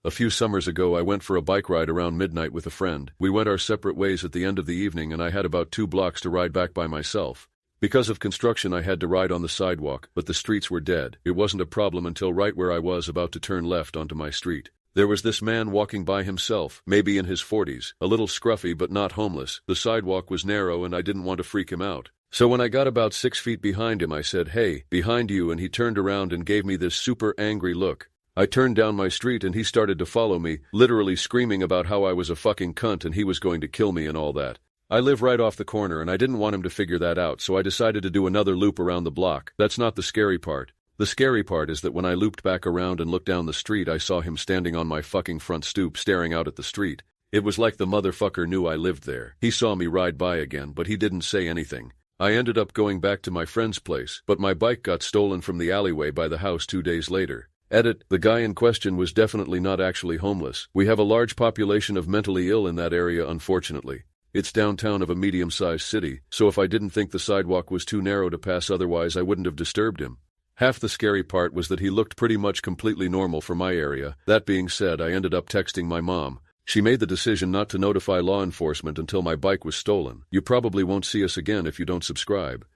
A few summers ago I went for a bike ride around midnight with a friend. We went our separate ways at the end of the evening and I had about 2 blocks to ride back by myself. Because of construction I had to ride on the sidewalk, but the streets were dead. It wasn't a problem until right where I was about to turn left onto my street. There was this man walking by himself, maybe in his 40s, a little scruffy but not homeless. The sidewalk was narrow and I didn't want to freak him out. So when I got about 6 feet behind him I said, "Hey, behind you," and he turned around and gave me this super angry look. I turned down my street and he started to follow me, literally screaming about how I was a fucking cunt and he was going to kill me and all that. I live right off the corner and I didn't want him to figure that out, so I decided to do another loop around the block. That's not the scary part. The scary part is that when I looped back around and looked down the street I saw him standing on my fucking front stoop staring out at the street. It was like the motherfucker knew I lived there. He saw me ride by again, but he didn't say anything. I ended up going back to my friend's place, but my bike got stolen from the alleyway by the house 2 days later. Edit, the guy in question was definitely not actually homeless. We have a large population of mentally ill in that area, unfortunately. It's downtown of a medium-sized city, so if I didn't think the sidewalk was too narrow to pass otherwise I wouldn't have disturbed him. Half the scary part was that he looked pretty much completely normal for my area. That being said, I ended up texting my mom. She made the decision not to notify law enforcement until my bike was stolen. You probably won't see us again if you don't subscribe.